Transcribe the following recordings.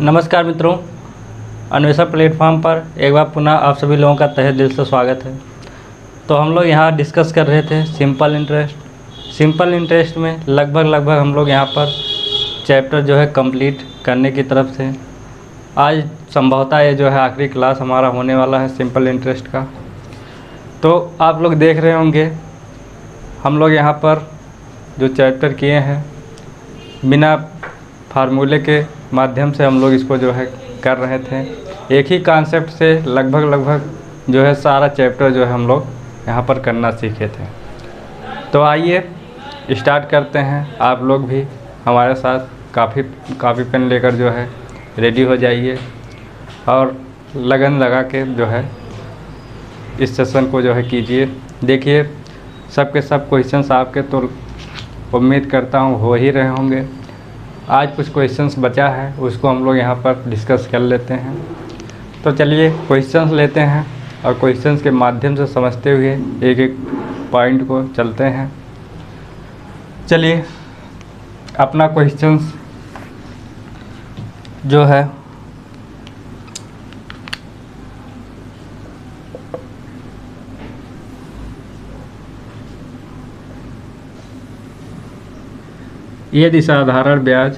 नमस्कार मित्रों, अन्वेषण प्लेटफॉर्म पर एक बार पुनः आप सभी लोगों का तहे दिल से स्वागत है। तो हम लोग यहाँ डिस्कस कर रहे थे सिंपल इंटरेस्ट में लगभग हम लोग यहाँ पर चैप्टर जो है कंप्लीट करने की तरफ से आज संभवतः ये जो है आखिरी क्लास हमारा होने वाला है सिंपल इंटरेस्ट का। तो आप लोग देख रहे होंगे हम लोग यहाँ पर जो चैप्टर किए हैं बिना फार्मूले के माध्यम से हम लोग इसको जो है कर रहे थे। एक ही कॉन्सेप्ट से लगभग जो है सारा चैप्टर जो है हम लोग यहाँ पर करना सीखे थे। तो आइए स्टार्ट करते हैं। आप लोग भी हमारे साथ काफ़ी पेन लेकर जो है रेडी हो जाइए और लगन लगा के जो है इस सेशन को जो है कीजिए। देखिए सब क्वेश्चंस आपके तो उम्मीद करता हूँ हो ही रहे होंगे। आज कुछ क्वेश्चंस बचा है उसको हम लोग यहाँ पर डिस्कस कर लेते हैं। तो चलिए क्वेश्चंस लेते हैं और क्वेश्चंस के माध्यम से समझते हुए एक एक पॉइंट को चलते हैं। चलिए अपना क्वेश्चंस जो है यदि साधारण ब्याज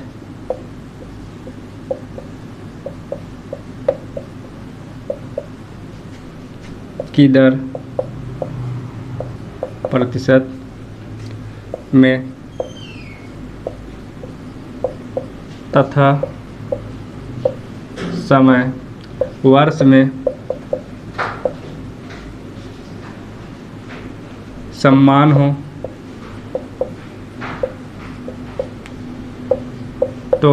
की दर प्रतिशत में तथा समय वर्ष में समान हो तो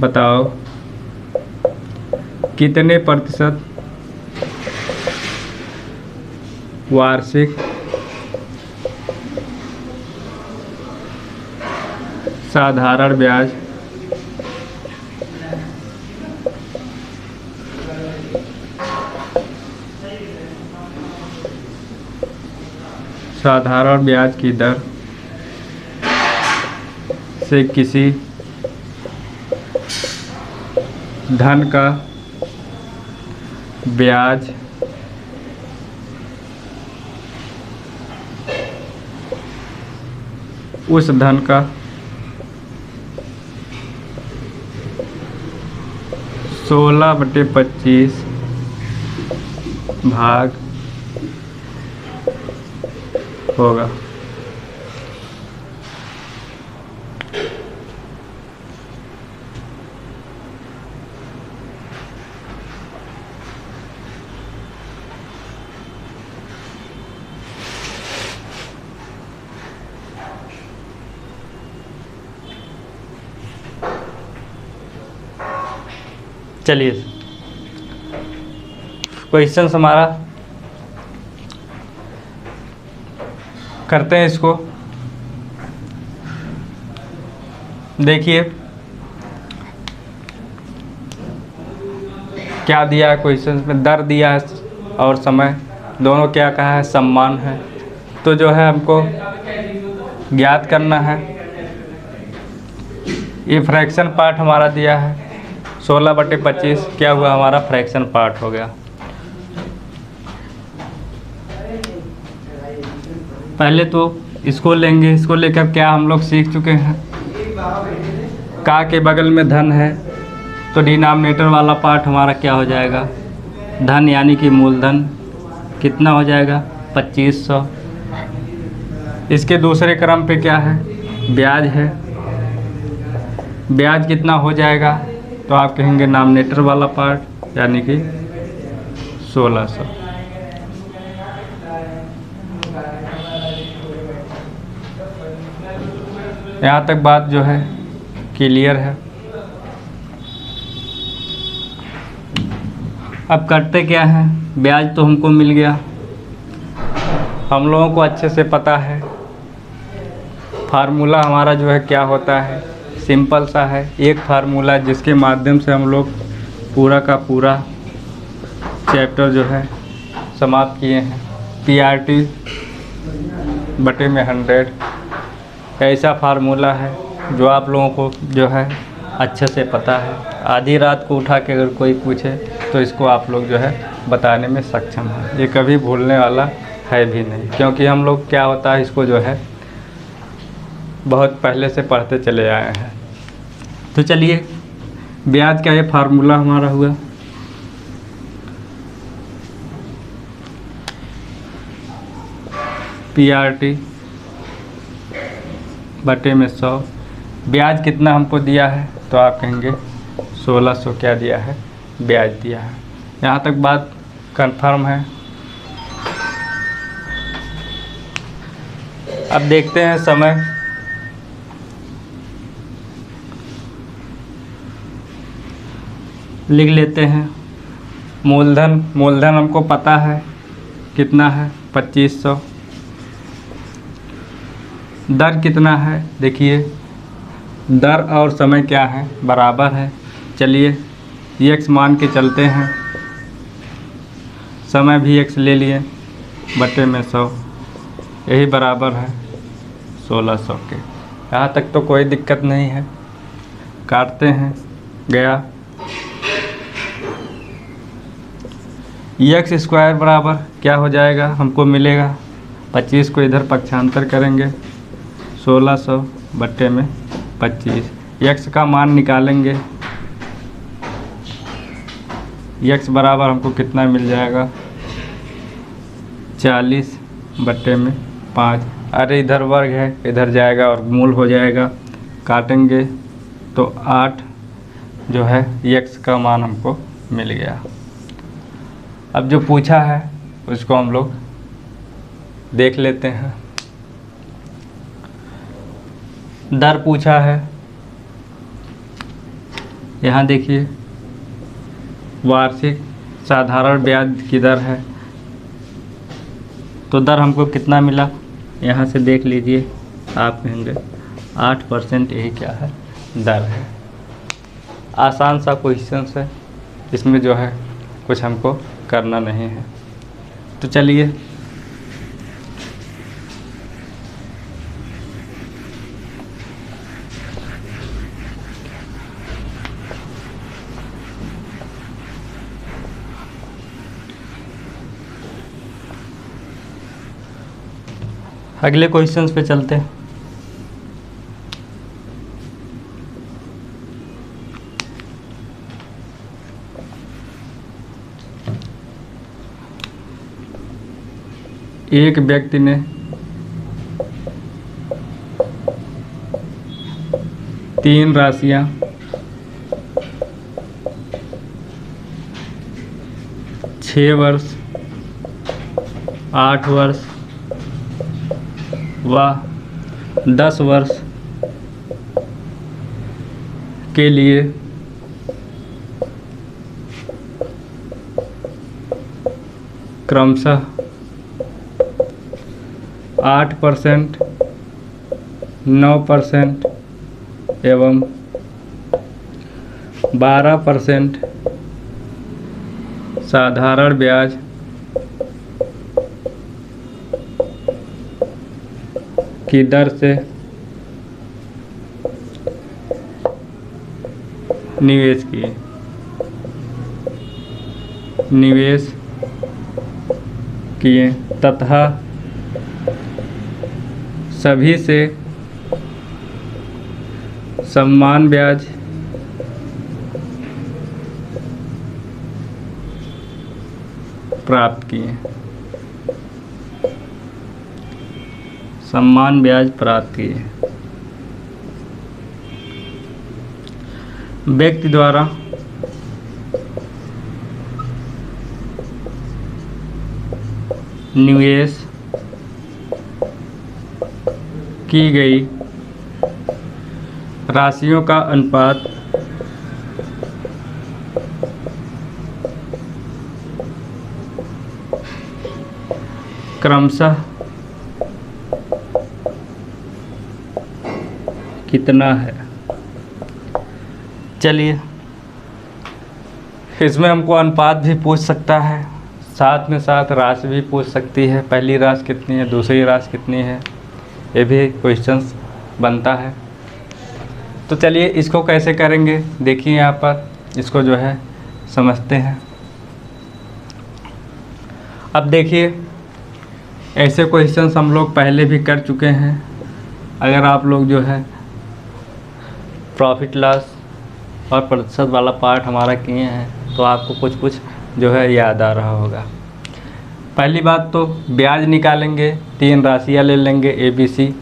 बताओ कितने प्रतिशत वार्षिक साधारण ब्याज की दर से किसी धन का ब्याज उस धन का 16/25 भाग होगा। चलिए क्वेश्चन हमारा करते हैं इसको। देखिए क्या दिया है क्वेश्चन में, दर दिया है और समय दोनों क्या कहा है, समान है। तो जो है हमको ज्ञात करना है। ये फ्रैक्शन पार्ट हमारा दिया है 16/25 क्या हुआ हमारा फ्रैक्शन पार्ट हो गया। पहले तो इसको लेंगे, इसको लेकर क्या हम लोग सीख चुके हैं, का के बगल में धन है तो डिनोमिनेटर वाला पार्ट हमारा क्या हो जाएगा, धन यानी कि मूलधन कितना हो जाएगा 2500। इसके दूसरे क्रम पे क्या है, ब्याज है। ब्याज कितना हो जाएगा तो आप कहेंगे डिनोमिनेटर वाला पार्ट यानी कि 1600। यहाँ तक बात जो है क्लियर है। अब करते क्या है, ब्याज तो हमको मिल गया, हम लोगों को अच्छे से पता है फार्मूला हमारा जो है क्या होता है, सिंपल सा है। एक फार्मूला जिसके माध्यम से हम लोग पूरा का पूरा चैप्टर जो है समाप्त किए हैं। PRT बटे में 100 ऐसा फार्मूला है जो आप लोगों को जो है अच्छे से पता है। आधी रात को उठा के अगर कोई पूछे तो इसको आप लोग जो है बताने में सक्षम है। ये कभी भूलने वाला है भी नहीं, क्योंकि हम लोग क्या होता है इसको जो है बहुत पहले से पढ़ते चले आए हैं। तो चलिए, ब्याज का ये फार्मूला हमारा हुआ PRT बटे में 100। ब्याज कितना हमको दिया है तो आप कहेंगे 1600 क्या दिया है, ब्याज दिया है। यहाँ तक बात कंफर्म है। अब देखते हैं समय। लिख लेते हैं मूलधन हमको पता है कितना है, 2500। दर कितना है, देखिए दर और समय क्या है, बराबर है। चलिए x मान के चलते हैं, समय भी x ले लिए, बटे में 100, यही बराबर है 1600 के। यहाँ तक तो कोई दिक्कत नहीं है। काटते हैं, गया x स्क्वायर बराबर क्या हो जाएगा, हमको मिलेगा 25 को इधर पक्षांतर करेंगे 1600 बटे में 25। x का मान निकालेंगे, x बराबर हमको कितना मिल जाएगा 40 बटे में 5। अरे इधर वर्ग है, इधर जाएगा और मूल हो जाएगा। काटेंगे तो 8 जो है x का मान हमको मिल गया। अब जो पूछा है उसको हम लोग देख लेते हैं। दर पूछा है, यहाँ देखिए वार्षिक साधारण ब्याज की दर है। तो दर हमको कितना मिला, यहाँ से देख लीजिए, आप कहेंगे 8%। यही क्या है, दर है। आसान सा क्वेश्चन है, इसमें जो है कुछ हमको करना नहीं है। तो चलिए अगले क्वेश्चंस पे चलते हैं। एक व्यक्ति ने 3 राशियां 6 वर्ष, 8 वर्ष व 10 वर्ष के लिए क्रमशः 8%, 9% एवं 12% साधारण ब्याज की दर से निवेश किए तथा सभी से समान ब्याज प्राप्त किए। समान ब्याज प्राप्त किए। व्यक्ति द्वारा निवेश की गई राशियों का अनुपात क्रमशः कितना है। चलिए, इसमें हमको अनुपात भी पूछ सकता है, साथ में साथ राशि भी पूछ सकती है। पहली राशि कितनी है, दूसरी राशि कितनी है, ये भी क्वेश्चंस बनता है। तो चलिए इसको कैसे करेंगे, देखिए यहाँ पर इसको जो है समझते हैं। अब देखिए, ऐसे क्वेश्चंस हम लोग पहले भी कर चुके हैं। अगर आप लोग जो है प्रॉफिट लॉस और प्रतिशत वाला पार्ट हमारा किए हैं तो आपको कुछ कुछ जो है याद आ रहा होगा। पहली बात तो ब्याज निकालेंगे, 3 राशियाँ ले लेंगे ABC।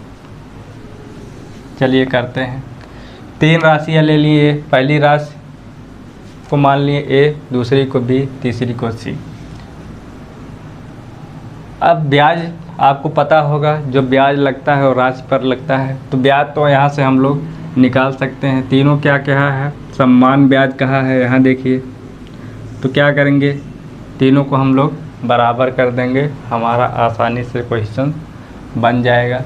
चलिए करते हैं। 3 राशियाँ ले लिए, पहली राशि को मान लिए A, दूसरी को B, तीसरी को C। अब ब्याज आपको पता होगा, जो ब्याज लगता है और राशि पर लगता है, तो ब्याज तो यहाँ से हम लोग निकाल सकते हैं। तीनों क्या कहा है, समान ब्याज कहा है। यहाँ देखिए, तो क्या करेंगे, तीनों को हम लोग बराबर कर देंगे, हमारा आसानी से क्वेश्चन बन जाएगा।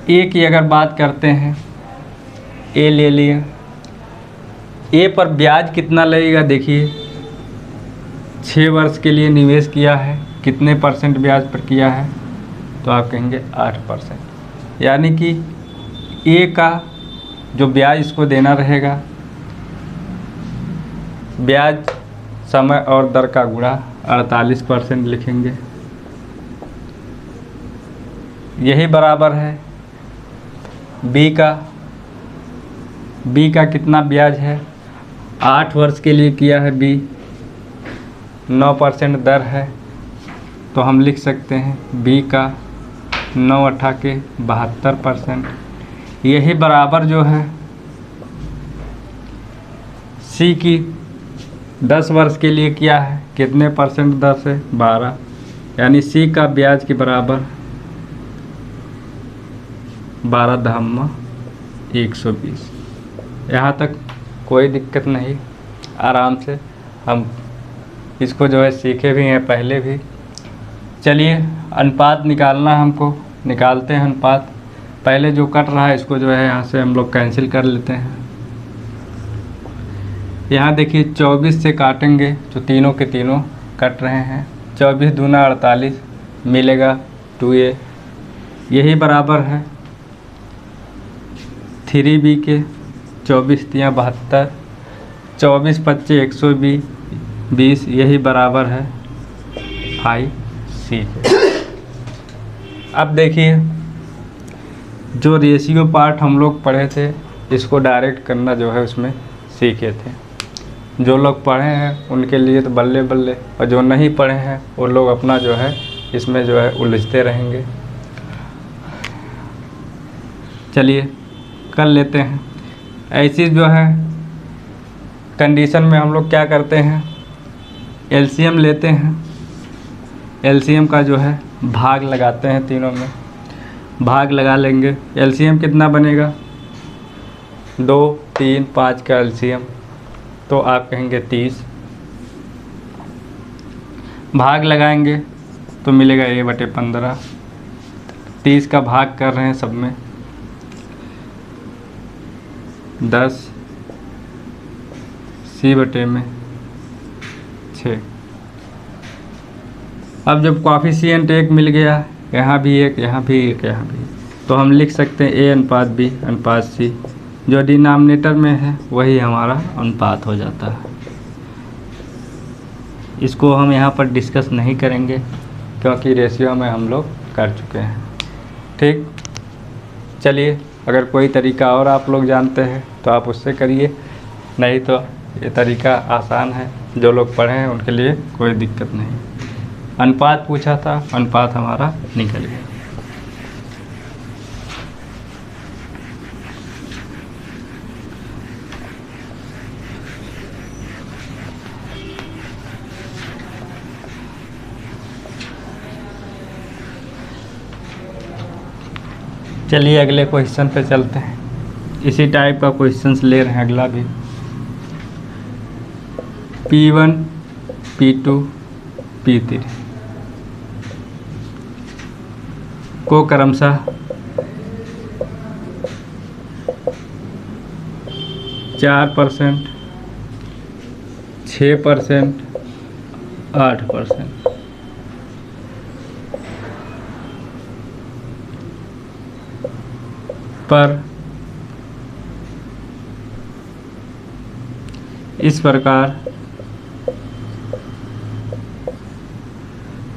ए की अगर बात करते हैं, ए ले लिए। ए पर ब्याज कितना लगेगा, देखिए 6 वर्ष के लिए निवेश किया है, कितने % ब्याज पर किया है, तो आप कहेंगे 8%। यानी कि ए का जो ब्याज इसको देना रहेगा, ब्याज समय और दर का गुणा 48% लिखेंगे। यही बराबर है बी का कितना ब्याज है, 8 वर्ष के लिए किया है बी, 9% दर है, तो हम लिख सकते हैं बी का 9 8 के 72%। यही बराबर जो है सी की 10 वर्ष के लिए किया है, कितने % दर से, 12, यानी सी का ब्याज के बराबर 12,120। यहाँ तक कोई दिक्कत नहीं, आराम से हम इसको जो है सीखे भी हैं पहले भी। चलिए अनुपात निकालना हमको, निकालते हैं अनुपात। पहले जो कट रहा है इसको जो है यहाँ से हम लोग कैंसिल कर लेते हैं। यहाँ देखिए 24 से काटेंगे, जो तीनों के तीनों कट रहे हैं, 24 दूना 48 मिलेगा 2A। यही बराबर है 3B के 24 तियाँ 72, 24 25 120, यही बराबर है 5C। अब देखिए, जो रेशियो पार्ट हम लोग पढ़े थे, इसको डायरेक्ट करना जो है उसमें सीखे थे। जो लोग पढ़े हैं उनके लिए तो बल्ले बल्ले, और जो नहीं पढ़े हैं वो लोग अपना जो है इसमें जो है उलझते रहेंगे। चलिए कर लेते हैं। ऐसी जो है कंडीशन में हम लोग क्या करते हैं, एलसीएम लेते हैं। एलसीएम का जो है भाग लगाते हैं, तीनों में भाग लगा लेंगे। एलसीएम कितना बनेगा, 2 3 5 का एलसीएम, तो आप कहेंगे 30। भाग लगाएंगे तो मिलेगा A/15। 30 का भाग कर रहे हैं सब में, 10 C/6। अब जब कोएफिशिएंट 1 मिल गया, यहाँ भी 1, यहाँ भी 1, यहाँ भी, तो हम लिख सकते हैं A/B/C। जो डिनोमिनेटर में है वही हमारा अनुपात हो जाता है। इसको हम यहाँ पर डिस्कस नहीं करेंगे क्योंकि रेशियो में हम लोग कर चुके हैं। ठीक, चलिए अगर कोई तरीका और आप लोग जानते हैं तो आप उससे करिए, नहीं तो ये तरीका आसान है, जो लोग पढ़े हैं उनके लिए कोई दिक्कत नहीं। अनुपात पूछा था, अनुपात हमारा निकल गया। चलिए अगले क्वेश्चन पे चलते हैं। इसी टाइप का क्वेश्चंस ले रहे हैं अगला भी। P1 P2 P3 को क्रमशः 4%, 6%, 8% पर इस प्रकार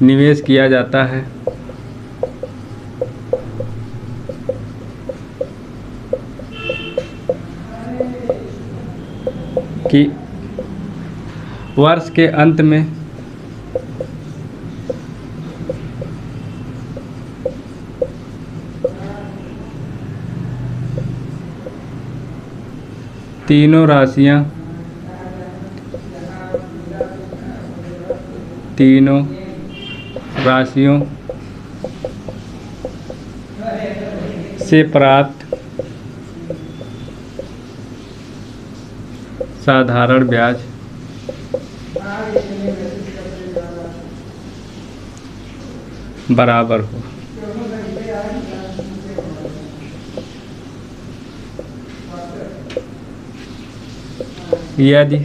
निवेश किया जाता है कि वर्ष के अंत में तीनों राशियों से प्राप्त साधारण ब्याज बराबर हो। यदि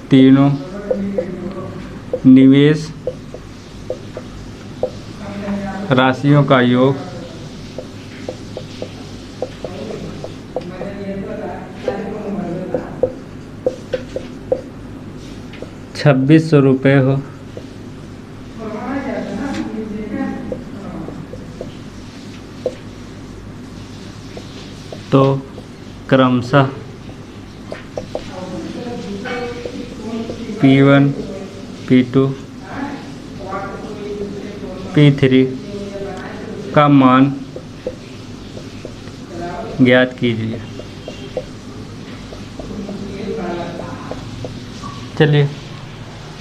तीनों निवेश राशियों का योग 2600 रुपये हो तो क्रमशः P1, P2, P3 का मान ज्ञात कीजिए। चलिए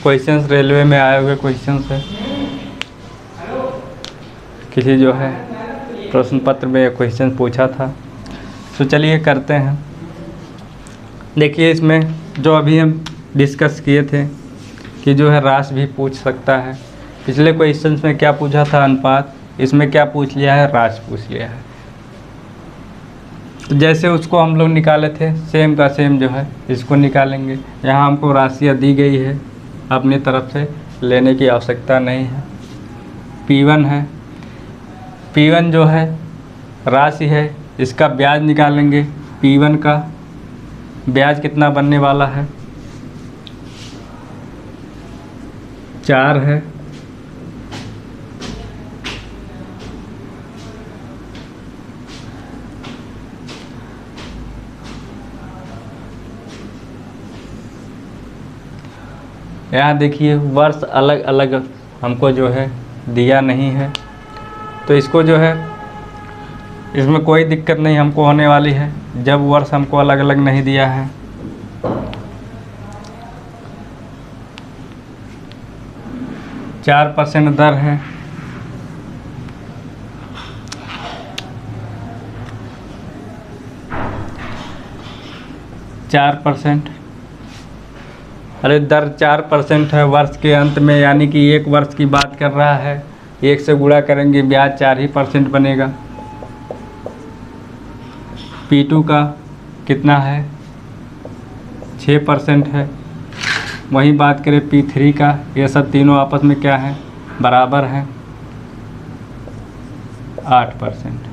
क्वेश्चंस रेलवे में आए हुए क्वेश्चंस है, किसी जो है प्रश्न पत्र में क्वेश्चन पूछा था, तो चलिए करते हैं। देखिए इसमें जो अभी हम डिस्कस किए थे कि जो है राशि भी पूछ सकता है। पिछले क्वेश्चंस में क्या पूछा था? अनुपात। इसमें क्या पूछ लिया है? राशि पूछ लिया है। तो जैसे उसको हम लोग निकाले थे सेम का सेम जो है इसको निकालेंगे। यहाँ हमको राशियाँ दी गई है, अपनी तरफ से लेने की आवश्यकता नहीं है। P1 है, P1 जो है राशि है, इसका ब्याज निकालेंगे। P1 का ब्याज कितना बनने वाला है? 4 है। यहाँ देखिए वर्ष अलग अलग हमको जो है दिया नहीं है, तो इसको जो है इसमें कोई दिक्कत नहीं हमको होने वाली है जब वर्ष हमको अलग अलग नहीं दिया है। %4 दर है, %4। अरे दर 4% है वर्ष के अंत में, यानी कि एक वर्ष की बात कर रहा है। 1 से गुणा करेंगे ब्याज 4% बनेगा। P2 का कितना है? 6% है। वहीं बात करें P3 का, ये सब तीनों आपस में क्या है? बराबर हैं, 8%।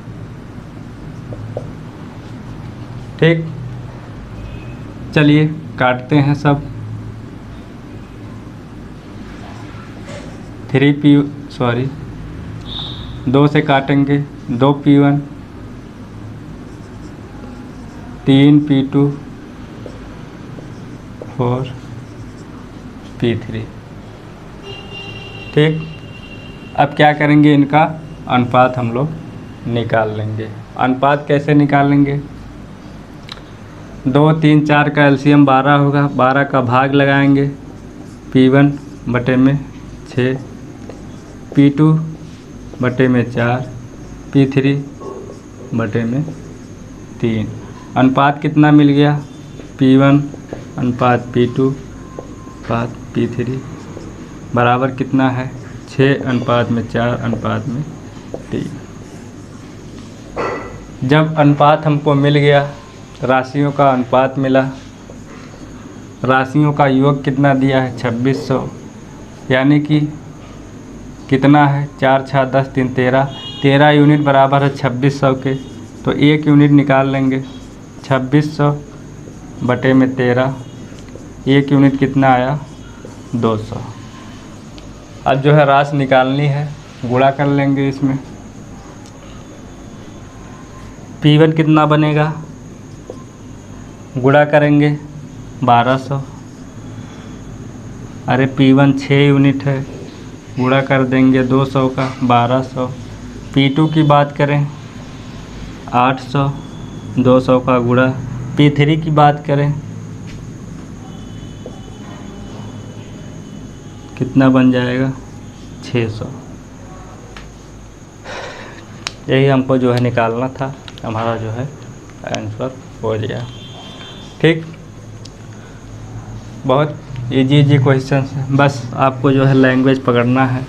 ठीक, चलिए काटते हैं सब। 2 से काटेंगे, 2 P1, 3 P2, 4 P3। ठीक, अब क्या करेंगे? इनका अनुपात हम लोग निकाल लेंगे। अनुपात कैसे निकालेंगे? 2, 3, 4 का एलसीएम 12 होगा। 12 का भाग लगाएंगे P1 बटे में 6, P2 बटे में 4, P3 बटे में 3। अनुपात कितना मिल गया? P1 अनुपात P2 अनुपात P3 बराबर कितना है? 6 अनुपात में 4 अनुपात में 3। जब अनुपात हमको मिल गया, राशियों का अनुपात मिला, राशियों का योग कितना दिया है? 2600, यानी कि कितना है? 4, 6, 10, 3, 13। 13 यूनिट बराबर है 2600 के, तो 1 यूनिट निकाल लेंगे। 2600 बटे में 13, 1 यूनिट कितना आया 200। अब जो है राशि निकालनी है, गुणा कर लेंगे इसमें। P1 कितना बनेगा, गुणा करेंगे 1200। अरे P1 6 यूनिट है, गुणा कर देंगे 200 का 1200। P2 की बात करें 800, 200 का गुणा। P3 की बात करें कितना बन जाएगा 600। यही हमको जो है निकालना था, हमारा जो है आंसर हो गया। ठीक, बहुत इजी क्वेश्चन है, बस आपको जो है लैंग्वेज पकड़ना है।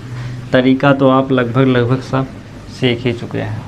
तरीका तो आप लगभग सब सीख ही चुके हैं।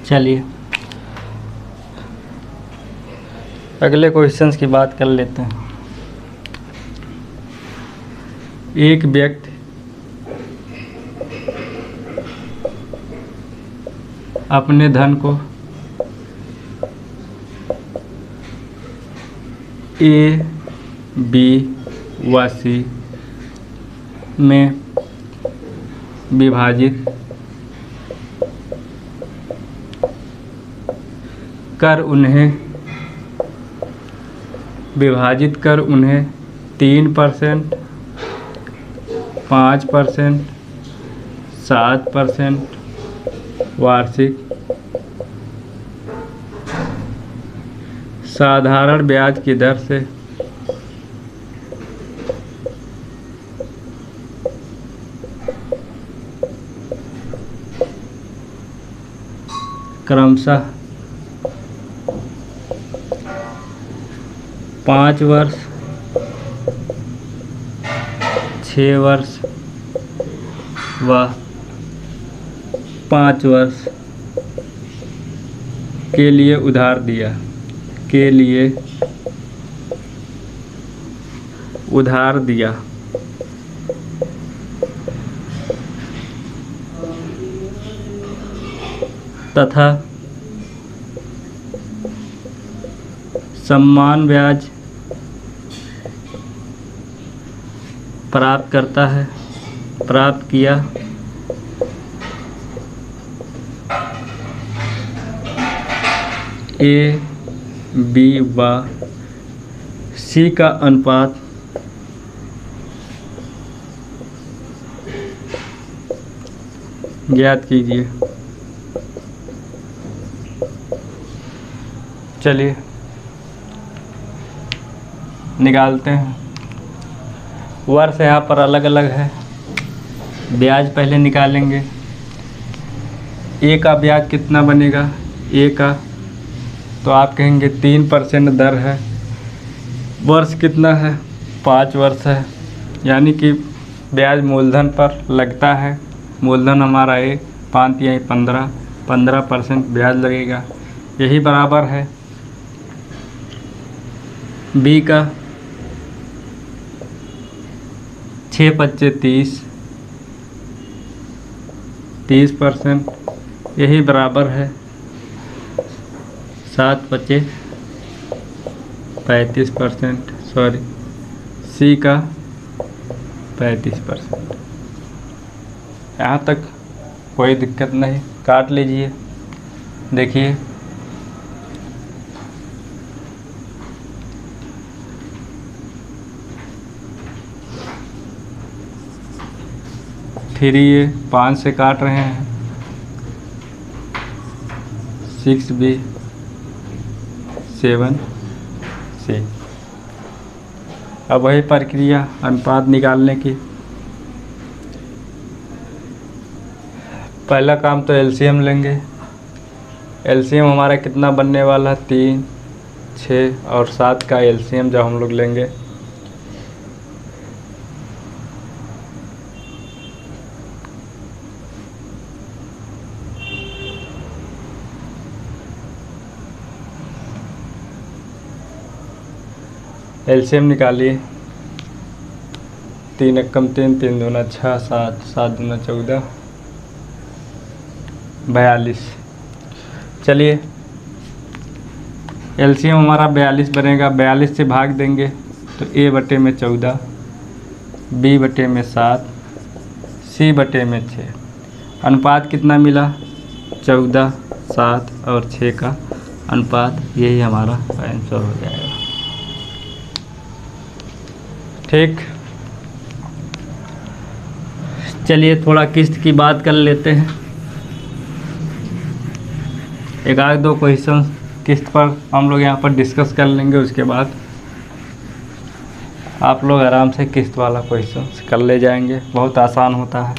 चलिए अगले क्वेश्चंस की बात कर लेते हैं। एक व्यक्ति अपने धन को A, B व C में विभाजित कर उन्हें 3%, 5%, 7% वार्षिक साधारण ब्याज की दर से क्रमशः 5 वर्ष, 6 वर्ष व 5 वर्ष के लिए उधार दिया तथा समान ब्याज प्राप्त किया A, B व C का अनुपात ज्ञात कीजिए। चलिए निकालते हैं। वर्ष यहाँ पर अलग अलग है, ब्याज पहले निकालेंगे। ए का ब्याज कितना बनेगा, ए का तो आप कहेंगे 3% दर है। वर्ष कितना है, 5 वर्ष है, यानी कि ब्याज मूलधन पर लगता है। मूलधन हमारा ए 5 या 15% ब्याज लगेगा। यही बराबर है बी का 6 पच्चे 30%, यही बराबर है 7 पच्चे 35%, सी का 35%। यहाँ तक कोई दिक्कत नहीं, काट लीजिए। देखिए फिर ये 5 से काट रहे हैं, 6B 7C। अब वही प्रक्रिया अनुपात निकालने की। पहला काम तो एलसीएम लेंगे, एलसीएम हमारा कितना बनने वाला है, 3, 6 और 7 का एलसीएम जब हम लोग लेंगे एलसीएम निकालिए। 3 एकम 3, 3 दूना 6, 7, 7 दूना 14, 42। चलिए एलसीएम हमारा 42 बनेगा। 42 से भाग देंगे तो a बटे में 14, b बटे में 7, c बटे में 6। अनुपात कितना मिला, 14, 7 और 6 का अनुपात, यही हमारा आंसर हो जाएगा। ठीक, चलिए थोड़ा किस्त की बात कर लेते हैं। एक आध दो क्वेश्चन किस्त पर हम लोग यहाँ पर डिस्कस कर लेंगे, उसके बाद आप लोग आराम से किस्त वाला क्वेश्चन कर ले जाएंगे, बहुत आसान होता है।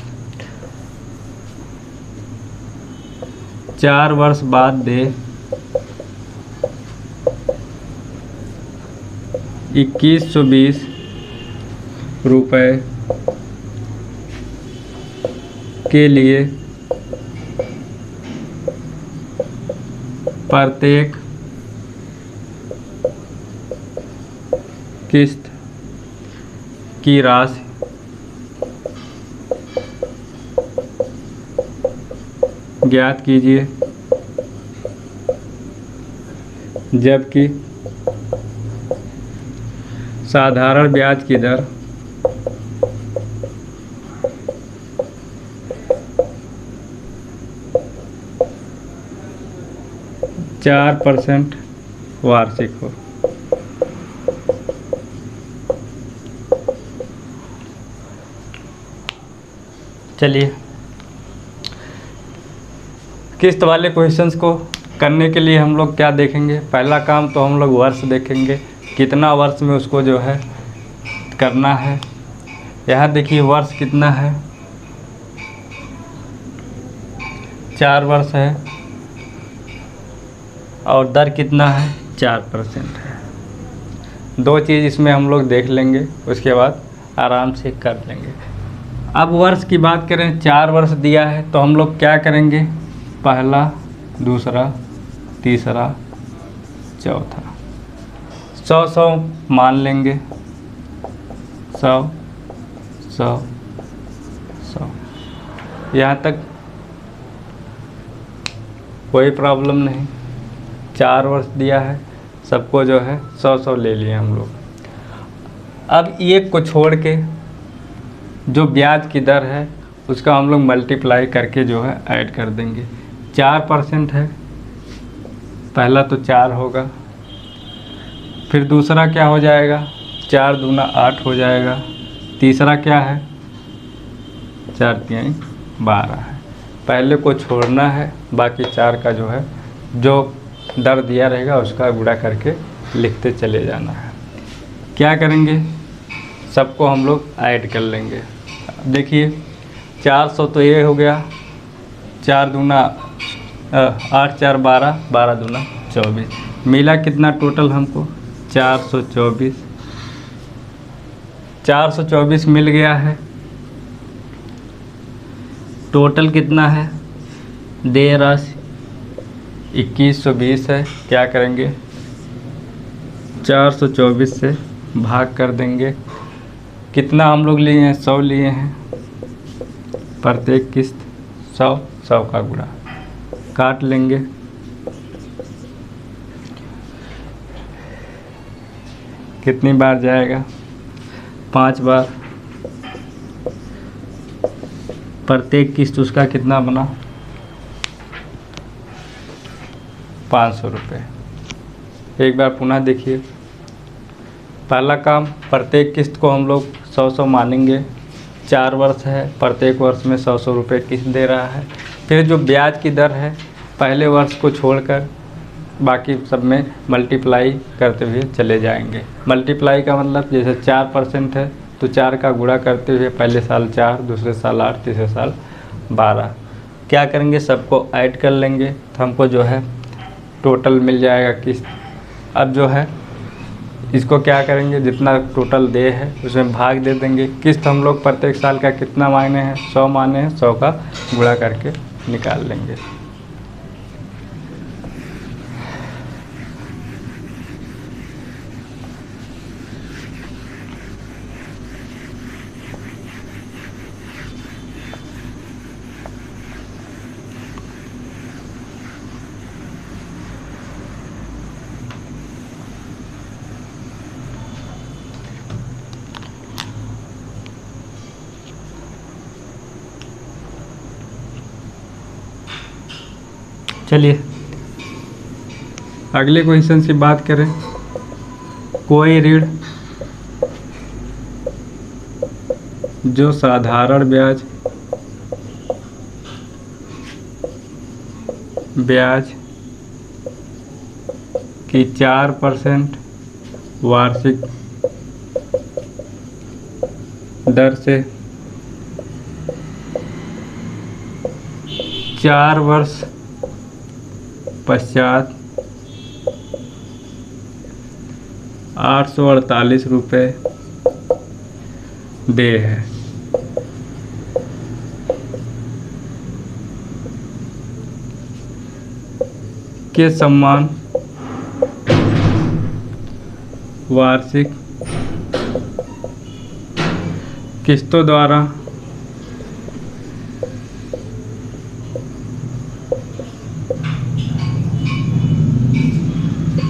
4 वर्ष बाद दे 2120 रुपये के लिए प्रत्येक किस्त की राशि ज्ञात कीजिए, जबकि साधारण ब्याज की दर 4% वार्षिक हो। चलिए किस्त वाले क्वेश्चंस को करने के लिए हम लोग क्या देखेंगे, पहला काम तो हम लोग वर्ष देखेंगे, कितना वर्ष में उसको जो है करना है। यहाँ देखिए वर्ष कितना है, 4 वर्ष है और दर कितना है, 4% है। 2 चीज़ इसमें हम लोग देख लेंगे, उसके बाद आराम से कर लेंगे। अब वर्ष की बात करें, 4 वर्ष दिया है तो हम लोग क्या करेंगे, पहला, दूसरा, तीसरा, चौथा, 100 मान लेंगे, 100 100 100। यहाँ तक कोई प्रॉब्लम नहीं। 4 वर्ष दिया है, सबको जो है 100 ले लिए हम लोग। अब एक को छोड़ के जो ब्याज की दर है उसका हम लोग मल्टीप्लाई करके जो है ऐड कर देंगे। 4% है, पहला तो 4 होगा, फिर दूसरा क्या हो जाएगा, 4 दूना 8 हो जाएगा, तीसरा क्या है, 4 तिहाई 12 है। पहले को छोड़ना है, बाकी 4 का जो है जो दर दिया रहेगा उसका गुणा करके लिखते चले जाना है। क्या करेंगे, सबको हम लोग ऐड कर लेंगे। देखिए 400 तो ये हो गया, 4 दूना 8 4 12, 12 दूना 24, मिला कितना टोटल हमको, 424। 424 मिल गया है। टोटल कितना है, देय राशि 2120 है। क्या करेंगे, 424 से भाग कर देंगे। कितना हम लोग लिए हैं, 100 लिए हैं। प्रत्येक किस्त 100 100 का गुणा काट लेंगे। कितनी बार जाएगा, 5 बार। प्रत्येक किस्त उसका कितना बना, 500 रुपये। एक बार पुनः देखिए, पहला काम प्रत्येक किस्त को हम लोग 100 मानेंगे। 4 वर्ष है, प्रत्येक वर्ष में 100 रुपये किस्त दे रहा है। फिर जो ब्याज की दर है, पहले वर्ष को छोड़कर बाकी सब में मल्टीप्लाई करते हुए चले जाएंगे। मल्टीप्लाई का मतलब जैसे 4% है तो 4 का गुणा करते हुए पहले साल 4, दूसरे साल 8, तीसरे साल 12। क्या करेंगे, सबको ऐड कर लेंगे तो हमको जो है टोटल मिल जाएगा किस्त। अब जो है इसको क्या करेंगे, जितना टोटल दे है उसमें भाग दे देंगे। किस्त हम लोग प्रत्येक साल का कितना माने हैं, 100 माने हैं, 100 का गुणा करके निकाल लेंगे। चलिए अगले क्वेश्चन की बात करें। कोई ऋण जो साधारण ब्याज की 4% वार्षिक दर से 4 वर्ष पश्चात 848 रुपये दे है, के सम्मान वार्षिक किस्तों द्वारा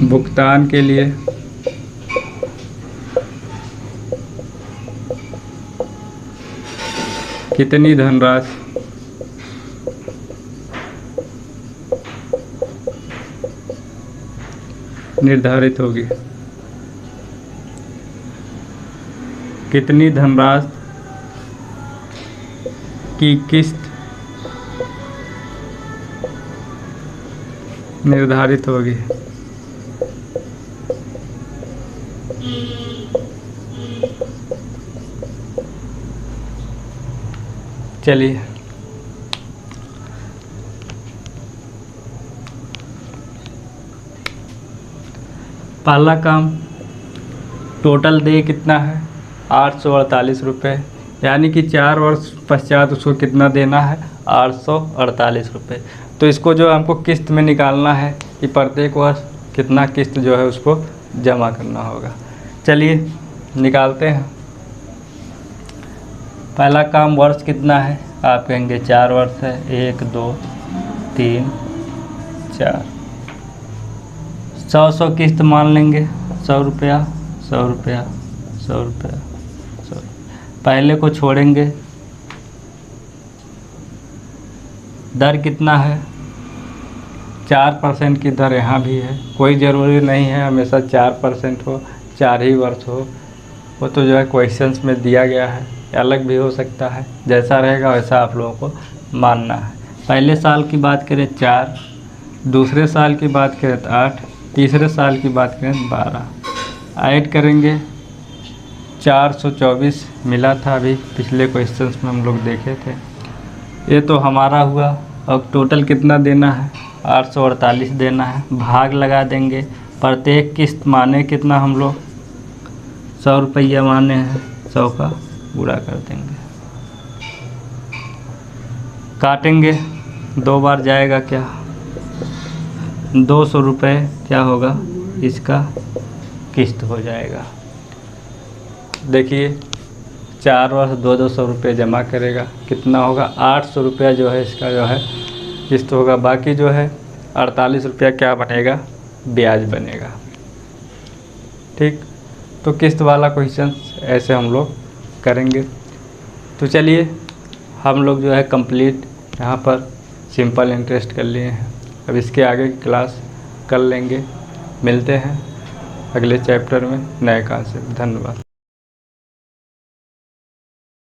भुगतान के लिए कितनी धनराशि निर्धारित होगी। कितनी धनराशि की किस्त निर्धारित होगी। चलिए पहला काम, टोटल दे कितना है 848 रुपये, यानी कि 4 वर्ष पश्चात उसको कितना देना है 848 रुपये। तो इसको जो हमको किस्त में निकालना है कि प्रत्येक वर्ष कितना किस्त जो है उसको जमा करना होगा। चलिए निकालते हैं। पहला काम, वर्ष कितना है, आप कहेंगे 4 वर्ष है, 1 2 3 4, 100 किस्त मान लेंगे, 100 रुपया 100 रुपया 100 रुपया 100। पहले को छोड़ेंगे। दर कितना है, 4% की दर यहाँ भी है। कोई ज़रूरी नहीं है हमेशा 4% हो, 4 ही वर्ष हो, वो तो जो है क्वेश्चंस में दिया गया है, अलग भी हो सकता है। जैसा रहेगा वैसा आप लोगों को मानना है। पहले साल की बात करें 4, दूसरे साल की बात करें तो 8, तीसरे साल की बात करें 12। ऐड करेंगे 424 मिला था अभी पिछले क्वेश्चंस में हम लोग देखे थे। ये तो हमारा हुआ। अब टोटल कितना देना है 848 देना है। भाग लगा देंगे, प्रत्येक किस्त माने कितना हम लोग 100 रुपया माने हैं, 100 का गुणा कर देंगे। काटेंगे, 2 बार जाएगा क्या, 200 रुपये क्या होगा इसका किस्त हो जाएगा। देखिए 4 वर्ष 200 रुपये जमा करेगा, कितना होगा 800 रुपया जो है इसका जो है किस्त होगा। बाकी जो है 48 रुपया क्या बनेगा, ब्याज बनेगा। ठीक, तो किस्त वाला क्वेश्चन ऐसे हम लोग करेंगे। तो चलिए हम लोग जो है कंप्लीट यहाँ पर सिंपल इंटरेस्ट कर लिए हैं। अब इसके आगे की क्लास कर लेंगे। मिलते हैं अगले चैप्टर में नए कॉन्सेप्ट। धन्यवाद।